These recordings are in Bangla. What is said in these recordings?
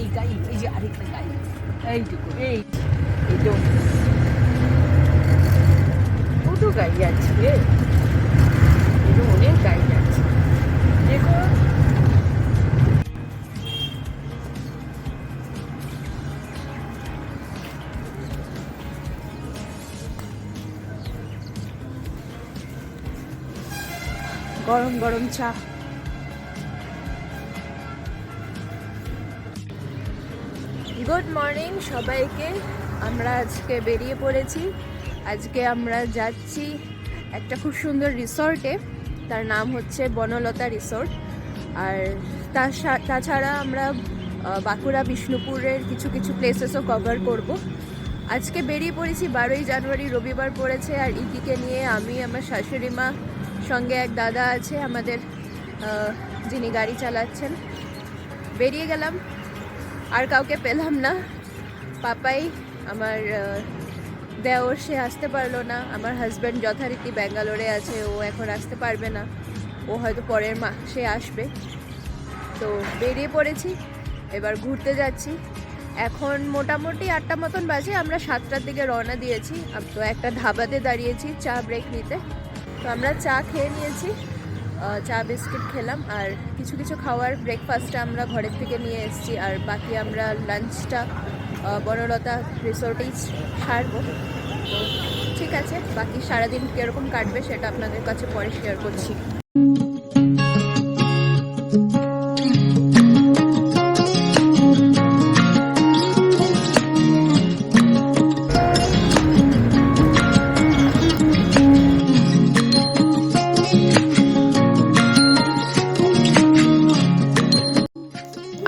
এই যে আরেকটা গাড়ি, এইটুকু এই তো কত গাড়ি আছে রে, অনেক গাড়ি আছে দেখো। গরম গরম চা। গুড মর্নিং সবাইকে। আমরা আজকে বেরিয়ে পড়েছি। আজকে আমরা যাচ্ছি একটা খুব সুন্দর রিসর্টে, তার নাম হচ্ছে বনলতা রিসর্ট। আর তাছাড়া আমরা বাঁকুড়া বিষ্ণুপুরের কিছু কিছু প্লেসেসও কভার করব। আজকে বেরিয়ে পড়েছি 12ই জানুয়ারি, রবিবার পড়েছে। আর ইকিকে নিয়ে আমি, আমার শাশুড়ি মা, সঙ্গে এক দাদা আছে আমাদের যিনি গাড়ি চালাচ্ছেন, বেরিয়ে গেলাম। আর কাউকে পেলাম না। পাপাই আমার দেওর, সে আসতে পারলো না। আমার হাজব্যান্ড যথারীতি ব্যাঙ্গালোরে আছে, ও এখন আসতে পারবে না, ও হয়তো পরের মাসে আসবে। তো বেরিয়ে পড়েছি, এবার ঘুরতে যাচ্ছি। এখন মোটামুটি 8টা মতন বাজে, আমরা 7টার দিকে রওনা দিয়েছি। তো একটা ধাবাতে দাঁড়িয়েছি চা ব্রেক নিতে। তো আমরা চা খেয়ে নিয়েছি, চা বিস্কিট খেলাম। আর কিছু কিছু খাওয়ার ব্রেকফাস্টটা আমরা ঘরের থেকে নিয়ে এসেছি। আর বাকি আমরা লাঞ্চটা বনলতা রিসোর্টেই সারবো। তো ঠিক আছে, বাকি সারাদিন কীরকম কাটবে সেটা আপনাদের কাছে পরে শেয়ার করছি।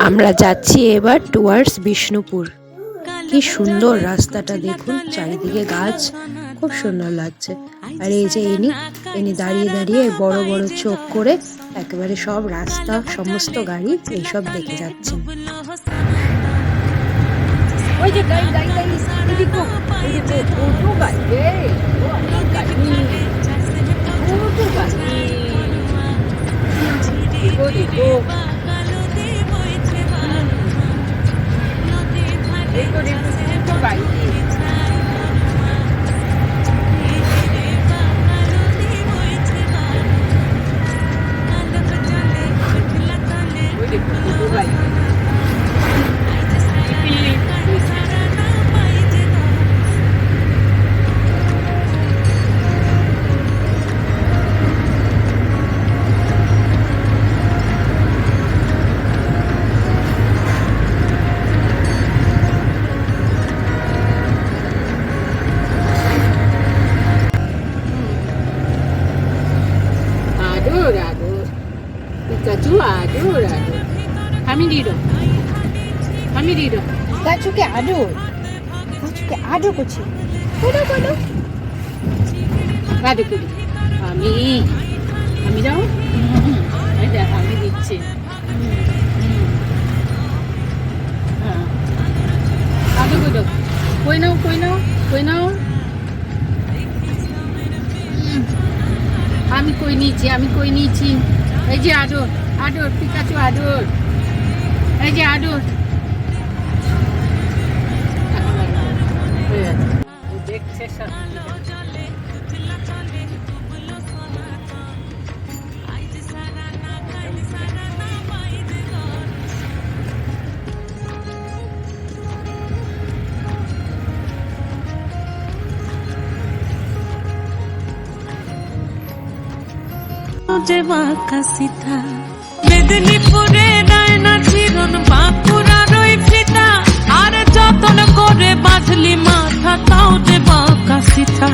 আমরা যাচ্ছি এবার টুয়ার্ডস বিষ্ণুপুর। কি সুন্দর রাস্তাটা দেখুন, চারিদিকে গাছ, খুব সুন্দর লাগছে। আর এই যে ইনি দাঁড়িয়ে দাঁড়িয়ে বড় বড় চোখ করে একেবারে সব রাস্তা, সমস্ত গাড়ি এইসব দেখে যাচ্ছেন। ওই যে গাড়ি গাড়ি গাড়ি দেখো, এই যে ছোট গাড়ি রে, অনেক গাড়ি, ছোট গাড়ি দেখো দেখো। গাছকে আদর, গাছকে আদর করছি। বলো বলো আদর করি আমি, আমি যাও, দেখ আমি দিচ্ছি। আদর করো, কই নাও কই নাও কই নাও। আমি কই নিয়েছি, আমি কই নিয়েছি। এই যে আদর আদর, পিকাচু আদর, এই যে আদর। দেখছে সব মেদিনীপুরে ডায়না চিরন, বাঁকুড়ার ওই ফিতা, আর যতন করে বাঁধলি মাথা, তাও যে বাঁকা সিথা।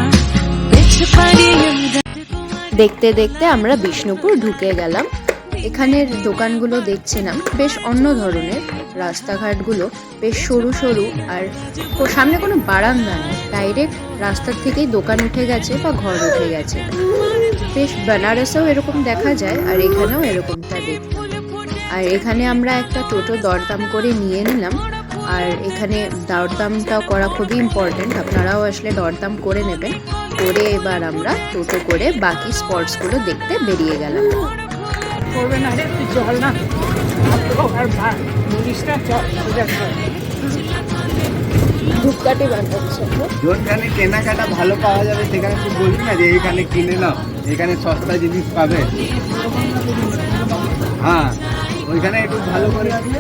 দেখতে দেখতে আমরা বিষ্ণুপুর ঢুকে গেলাম। এখানের দোকানগুলো দেখছিলাম বেশ অন্য ধরনের, রাস্তাঘাটগুলো বেশ সরু সরু, আর সামনে কোনো বারান্দা নেই, ডাইরেক্ট রাস্তার থেকেই দোকান উঠে গেছে বা ঘর উঠে গেছে। বেশ বেনারসেও এরকম দেখা যায়, আর এখানেও এরকমটা দেখি। আর এখানে আমরা একটা টোটো দরদাম করে নিয়ে নিলাম। আর এখানে দরদামটা করা খুবই ইম্পর্টেন্ট, আপনারাও আসলে দরদাম করে নেবেন। করে এবার আমরা টোটো করে বাকি স্পটসগুলো দেখতে বেরিয়ে গেলাম। করবে না রে, জল না। ধূপকাঠি বানাচ্ছে। যেখানে কেনাকাটা ভালো পাওয়া যাবে সেখানে তুই বলবি না যে এইখানে কিনে নাও, এখানে সস্তা জিনিস পাবে। হ্যাঁ, ওইখানে একটু ভালো করে আছে।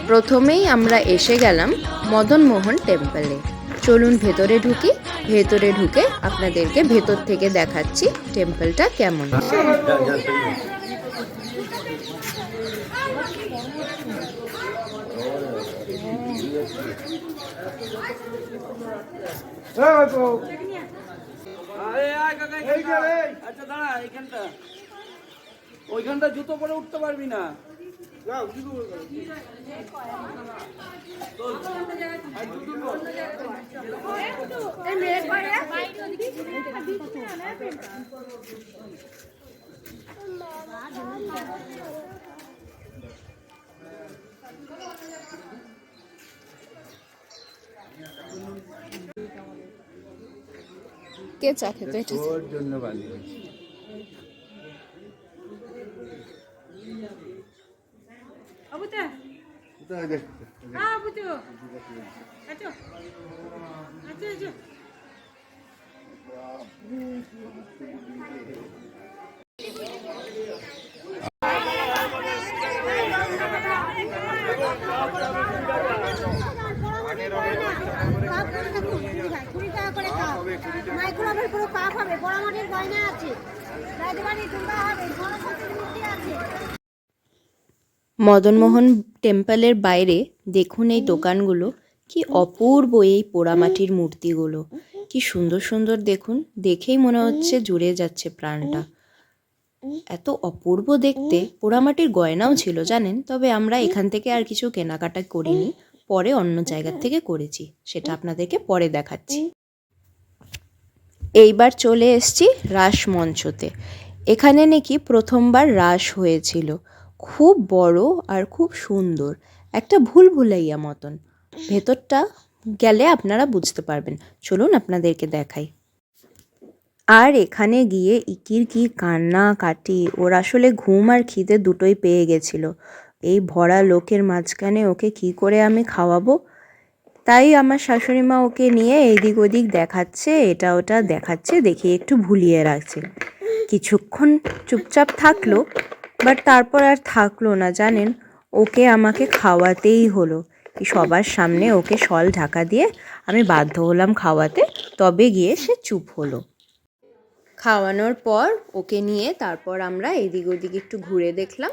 প্রথমেই আমরা এসে গেলাম মদনমোহন টেম্পলে। চলুন ভেতরে ঢুকি। ভেতরে ঢুকে আপনাদেরকে ভেতর থেকে দেখাচ্ছি টেম্পলটা কেমন। ওইখানটা জুতো পরে উঠতে পারবি না। কে চা খেতে এটা তোর জন্য বানিয়েছি। মদনমোহন টেম্পলের বাইরে দেখুন এই দোকানগুলো, কি অপূর্ব এই পোড়ামাটির মূর্তিগুলো, কি সুন্দর সুন্দর দেখুন, দেখেই মনে হচ্ছে জুড়ে যাচ্ছে প্রাণটা। এত অপূর্ব দেখতে। পোড়ামাটির গয়নাও ছিল জানেন, তবে আমরা এখান থেকে আর কিছু কেনাকাটা করিনি, পরে অন্য জায়গার থেকে করেছি, সেটা আপনাদেরকে পরে দেখাচ্ছি। এইবার চলে এসছি রাস মঞ্চতে। এখানে নাকি প্রথমবার রাস হয়েছিল। খুব বড় আর খুব সুন্দর, একটা ভুলভুলাইয়া মতন। ভেতরটা গেলে আপনারা বুঝতে পারবেন। চলুন আপনাদেরকে দেখাই। আর এখানে গিয়ে ইকির কি কান্না কাটি, ওর আসলে ঘুম আর খিদে দুটোই পেয়ে গেছিল। এই ভরা লোকের মাঝখানে ওকে কি করে আমি খাওয়াবো, তাই আমার শাশুড়ি মা ওকে নিয়ে এদিক ওদিক দেখাচ্ছে, এটা ওটা দেখাচ্ছে, দেখিয়ে একটু ভুলিয়ে রাখছে। কিছুক্ষণ চুপচাপ থাকলো, বাট তারপর আর থাকলো না জানেন, ওকে আমাকে খাওয়াতেই হলো। সবার সামনে ওকে শল ঢাকা দিয়ে আমি বাধ্য হলাম খাওয়াতে, তবে গিয়ে সে চুপ হলো। খাওয়ানোর পর ওকে নিয়ে তারপর আমরা এদিক ওদিক একটু ঘুরে দেখলাম।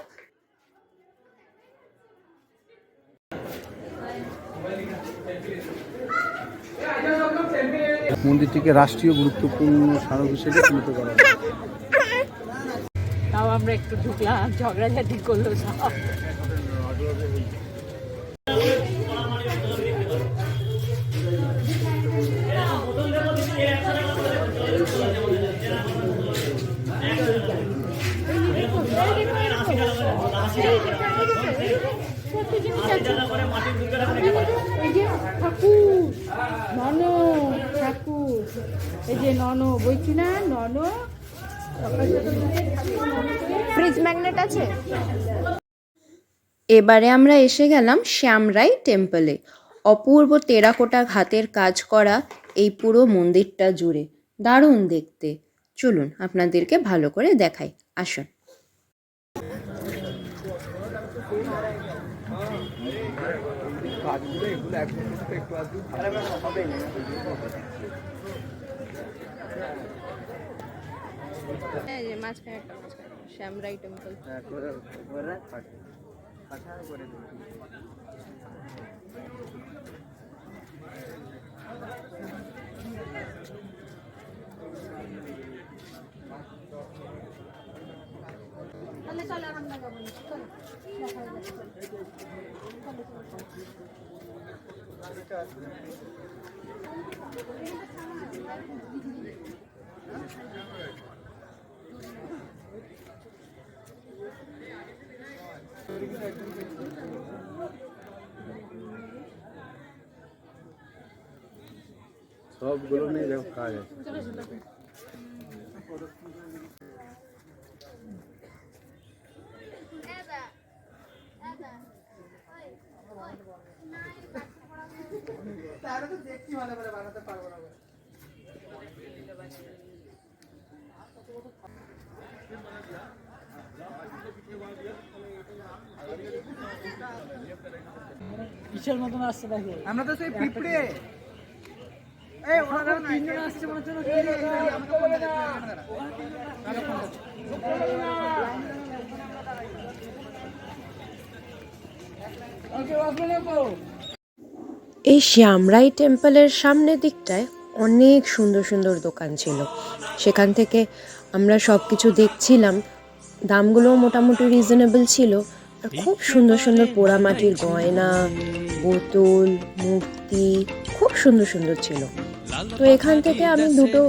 মন্দিরটিকে রাষ্ট্রীয় গুরুত্বপূর্ণ স্মারক হিসেবে চিহ্নিত করা হয়। তাও আমরা একটু ঢুকলাম, ঝগড়াঝাটি করলো সব। ঠাকুর নন ঠাকুর, এই যে নন বইছি না, নন ফ্রিজ ম্যাগনেট আছে। এবারে আমরা এসে গেলাম শ্যামরাই টেম্পলে। অপূর্ব টেরাকোটা হাতের কাজ করা এই পুরো মন্দিরটা জুড়ে, দারুণ দেখতে। চলুন আপনাদেরকে ভালো করে দেখাই, আসুন। শ্যামরাই টেম্পল। সবগুলো নিয়ে দেখো কাজ আছে। কিসের মতন আসছে দেখো, আমরা তো সেই পিঁপড়ে। তিনজন আসছে মনে হচ্ছে এই শ্যামরাই টেম্পলের সামনের দিকটায় অনেক সুন্দর সুন্দর দোকান ছিল। সেখান থেকে আমরা সব কিছু দেখছিলাম, দামগুলোও মোটামুটি রিজনেবল ছিল। আর খুব সুন্দর সুন্দর পোড়ামাটির গয়না, বোতল, মূর্তি খুব সুন্দর সুন্দর ছিল। তো এখান থেকে আমি দুটো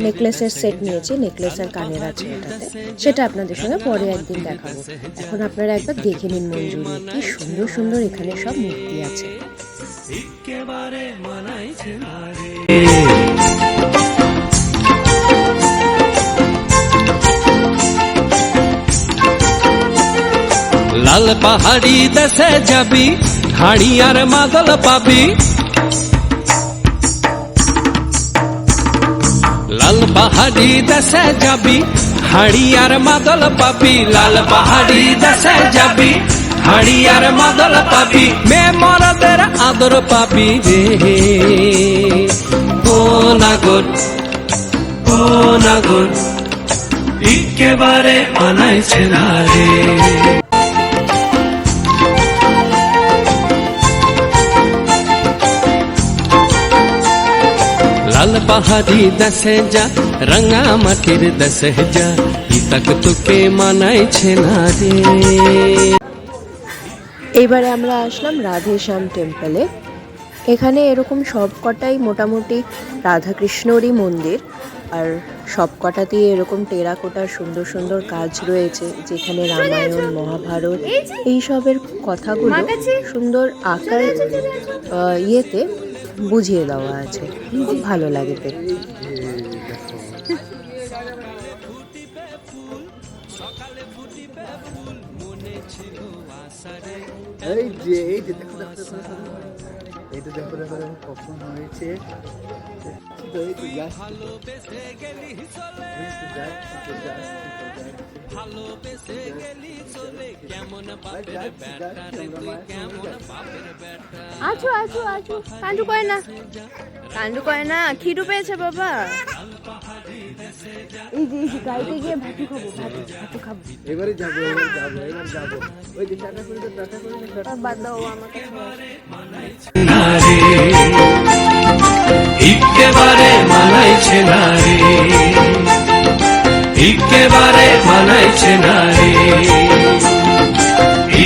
নেকলেসের সেট নিয়েছি, নেকলেস আর কানের আছে এটাতে, সেটা আপনাদের সঙ্গে পরে একদিন দেখাবো। এখন আপনারা একবার দেখে নিন মঞ্জুরি, কি সুন্দর সুন্দর এখানে সব মূর্তি আছে। লাল পাহাড়ি দেশে যাবি, হাড়ি আর মাদল পাবি। লাল পাহাড়ি দেশে যাবি, হাড়ি আর মাদল পাবি। লাল পাহাড়ি দেশে যাবি, হাড়ি আর মাদল পাবি। মে মরদের আদর পাবি রে, ও নাগর ও নাগর, একেবারে মানাইছে না রে। লাল পাহাড়ি দেশে যা, রঙা মাটির দেশে যা, ইতাক তোকে মানাইছে না রে। এইবারে আমরা আসলাম রাধেশ্যাম টেম্পলে। এখানে এরকম সব কটাই মোটামুটি রাধাকৃষ্ণরই মন্দির, আর সব কটাতেই এরকম টেরাকোটার সুন্দর সুন্দর কাজ রয়েছে, যেখানে রামায়ণ, মহাভারত এইসবের কথাগুলো সুন্দর আকার ইয়েতে বুঝিয়ে দেওয়া আছে। খুব ভালো লাগে দেখতে। এই যে দেখো দেখো দেখো, এই তো দেখো দেখো দেখো কখন হয়েছে। আছো আছো আছো, কান্ডু কয় না, কান্ডু কয় না, খিদু পেয়েছে বাবা। এই যে গাড়িতে গিয়ে ভাতু খাবো, ভাতু খাবো। এবারে যাবো এবার যাবো। ওই যে টাটা করে দাও, টাটা করে দাও। বাদ দাও আমার কাছে। একেবারে মানাইছে না রে, একেবারে মানাইছে না রে,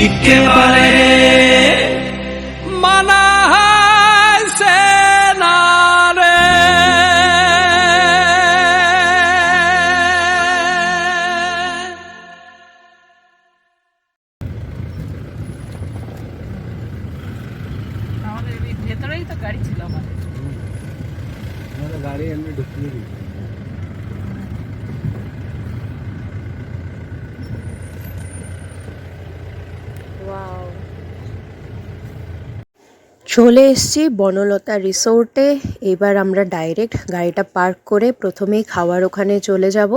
একেবারে মানাইছে না রে। আমাদের ভেতরেই তো গাড়ি ছিল আমাদের। গাড়ি এমনি ঢুকিয়ে দিই। চলে এসেছি বনলতা রিসোর্টে। এবার আমরা ডাইরেক্ট গাড়িটা পার্ক করে প্রথমেই খাওয়ার ওখানে চলে যাব।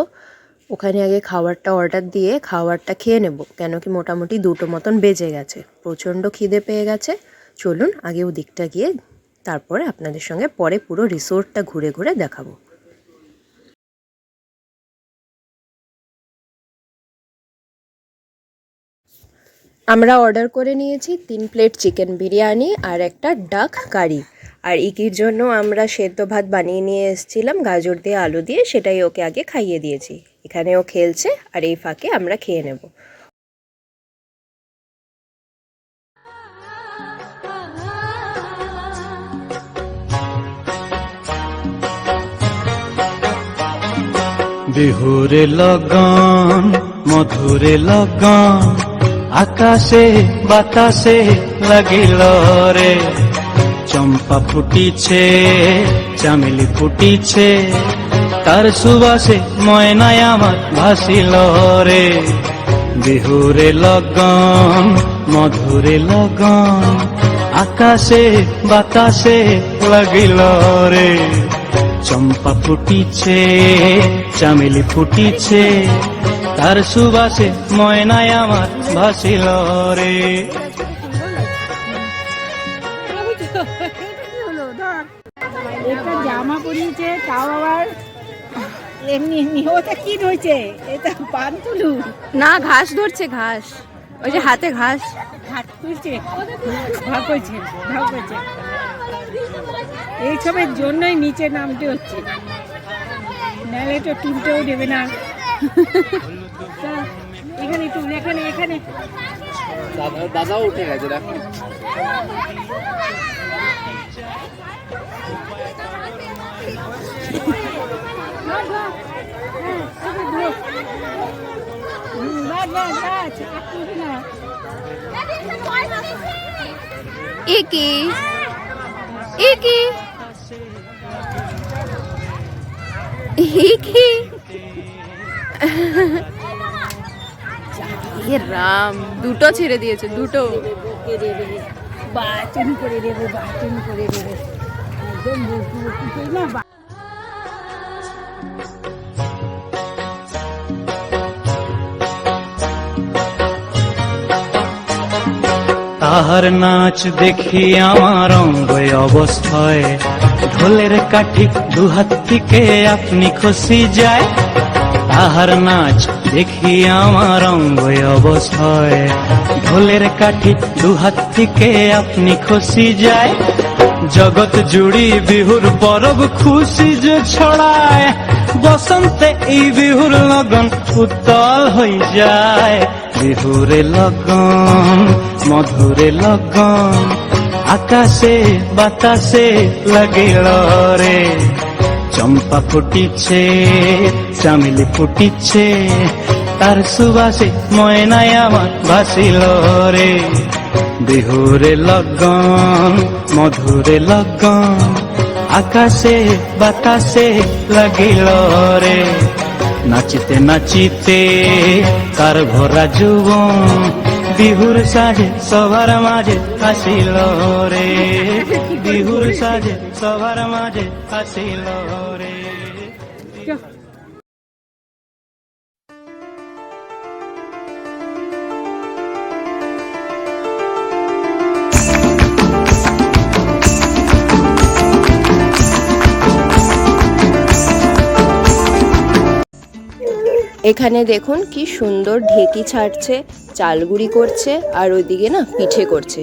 ওখানে আগে খাবারটা অর্ডার দিয়ে খাবারটা খেয়ে নেব, কেন কি মোটামুটি 2টো মতন বেজে গেছে, প্রচণ্ড খিদে পেয়ে গেছে। চলুন আগে ওদিকটা গিয়ে তারপরে আপনাদের সঙ্গে পরে পুরো রিসোর্টটা ঘুরে ঘুরে দেখাবো। আমরা অর্ডার করে নিয়েছি 3 প্লেট চিকেন বিরিয়ানি আর একটা ডাক কারি। আর ইকির জন্য আমরা সেদ্ধ ভাত বানিয়ে নিয়ে এসেছিলাম গাজর দিয়ে আলু দিয়ে, সেটাই ওকে আগে খাইয়ে দিয়েছি। এখানে ও খেলছে আর এই ফাঁকে আমরা খেয়ে নেব। বিহুরে লগন মধুরে লগন, আকাশে বাতাসে লাগিল রে। চম্পা ফুটিছে, চামেলি ফুটিছে, তার সুবাসে ময়নায় আমার ভাসিল রে। বিহুরে লগন মধুরে লগন আকাশে বাতাসে লাগিল রে। চম্পা ফুটিছে চামেলি ফুটিছে তার সুবাসে ময়নায় আমার ভাসিল রে। একটা জামা পরিয়েছে তাও আবার এমনি এমনি। ওটা কি রয়েছে? এটা পান তুলু না, ঘাস ধরছে, ঘাস, ওই যে হাতে ঘাস। হাত তুলছে, ভাগ করছে, ভাগ করছে। এইসবের জন্যই নিচে নামতে হচ্ছে, নাহলে তো তুলতেও দেবে না। তা, এখানে তুল, এখানে এখানে দাদাও উঠে গেছে দেখো। একি একি একি এ রাম, দুটো ছেড়ে দিয়েছে, দুটো। বাচন করে দেবে, বাচন করে দেবে একদম বসু বসু করে না। তাহার নাচ দেখি আমার অঙ্গ অবস্থায় ঢোলের কাঠি দুহাত থেকে আপনি খসি যায়। তাহার নাচ দেখি আমার অঙ্গ অবস্থায় ঢোলের কাঠি দুহাত থেকে আপনি খসি যায়। জগৎ জুড়ি বিহুর পরব খুশি যে ছড়ায়, বসন্তে এই বিহুর লগন উত্তল হয়ে যায়। বিহুরে লগন মধুরে লগন আকাশে বাতাসে লাগিল রে। চম্পা ফুটিছে চামেলি ফুটিছে তার সুবাসে ময়নায় আমার ভাসিল রে। বিহুরে লগন মধুরে লগন আকাশে বাতাসে লাগিল রে। নাচিতে নাচিতে তার ভরা যুবন বিহুর সাজে সবার মাঝে আসিল রে। বিহুর সাজে সবার মাঝে আসিল রে। এখানে দেখুন কি সুন্দর ঢেকি ছাড়ছে, চালগুড়ি করছে, আর ওইদিকে না পিঠে করছে।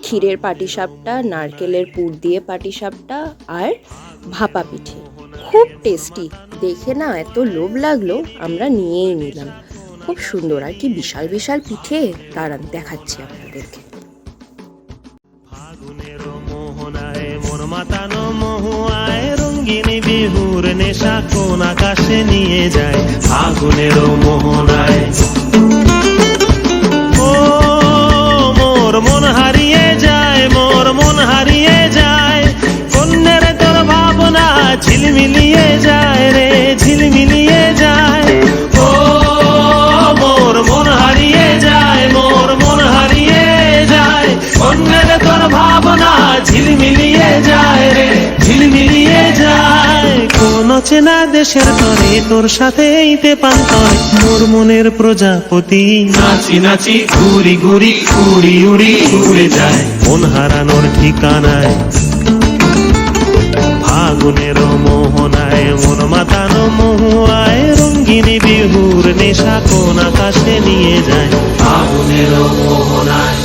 ক্ষীরের পাটিসাপটা, নারকেলের পুর দিয়ে পাটিসাপটা আর ভাপা পিঠে, খুব টেস্টি। দেখে না এত লোভ লাগলো, আমরা নিয়েই নিলাম। খুব সুন্দর, আর কি বিশাল বিশাল পিঠে, দাঁড়ান দেখাচ্ছি আপনাদেরকে। ফাগুনের মোহনায় মন মাতানো মহুয়ায় রঙ্গিনী বিহুর নেশা কোন আকাশে নিয়ে যায়। ফাগুনের মোহনায় ও মোর মন হারিয়ে যায়, মোর মন হারিয়ে যায়। কন্যের তোর ভাবনা ঝিলমিলিয়ে যায় রে, ঝিলমিলিয়ে যায়। ও মোর মন হারিয়ে যায়, মোর মন হারিয়ে যায়। কন্যের তোর ভাবনা ঝিলমিলিয়ে যায় রে, ঝিলমিলিয়ে যায়। কোন চেনা দেশের তরে তোর সাথে এইতে পান্তয় মোর মনের প্রজাপতি নাচি নাচি ঘুরি ঘুরি উড়ি উড়ি উড়ে যায় মন হারানোর ঠিকানায়। ফাগুনের মোহনায় মন মাতানো মহুয়ায় রঙ্গিনী বিহুর নেশা কোন আকাশে নিয়ে যায়। ফাগুনের মোহনায়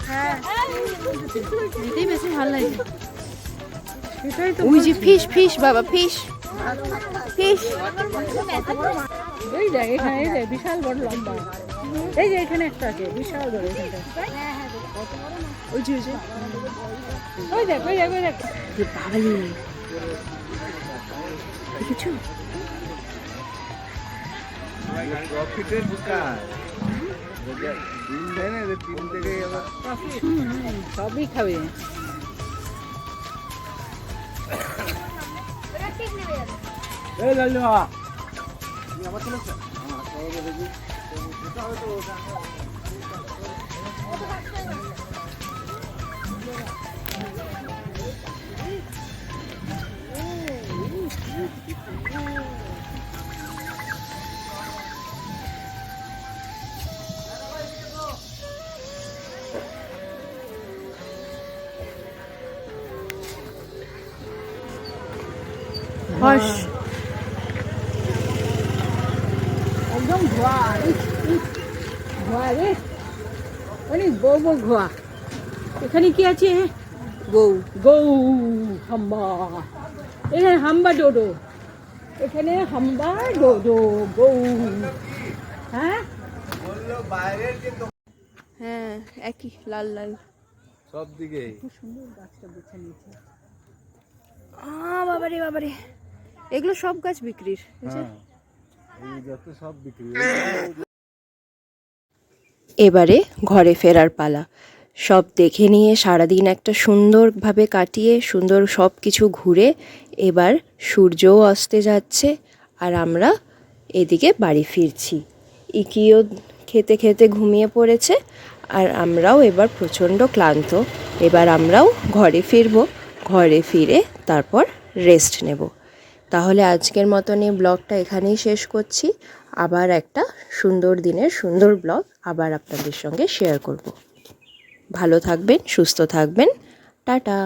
হ্যাঁ এটাই বেশি ভালো লাগে। সেটাই তো ওই যে ফিশ ফিশ বাবা ফিশ ফিশ এই যে এখানে এই যে বিশাল বড় লম্বা, এই যে এখানে একটা আছে বিশাল বড় এখানটা। ওই যে ওই যে ওই দেখ ওই দেখ ওই দেখ। এ বাবালি দেখেছো প্রফিটের দোকান ডিম দেয় না, ডিম থেকে আবার সবই খাবে। এই লালু হস একদম ধোয়া, ধোয়া রে, অনেক বড় বড় ধোয়া। এখানে কি আছে? গৌ গৌ হাম্বা, এখানে হাম্বা ডোডো, এখানে হাম্বা ডোডো গৌ। হ্যাঁ বললো বাইরের যে হ্যাঁ একই লাল লাল সব দিকে খুব সুন্দর গাছটা বেছে নিয়েছে। বাবারে বাবারে এগুলো সব গাছ বিক্রির এই যে। এই যত সব বিক্রি। এবারে ঘরে ফেরার পালা। সব দেখে নিয়ে সারাদিন একটা সুন্দরভাবে কাটিয়ে সুন্দর সব কিছু ঘুরে এবার সূর্যও অস্তে যাচ্ছে আর আমরা এদিকে বাড়ি ফিরছি। ইকিও খেতে খেতে ঘুমিয়ে পড়েছে আর আমরাও এবার প্রচণ্ড ক্লান্ত। এবার আমরাও ঘরে ফিরবো, ঘরে ফিরে তারপর রেস্ট নেব। তাহলে আজকের মতন এই ব্লগটা এখানেই শেষ করছি। আবার একটা সুন্দর দিনের সুন্দর ব্লগ আবার আপনাদের সঙ্গে শেয়ার করব। ভালো থাকবেন, সুস্থ থাকবেন, টাটা।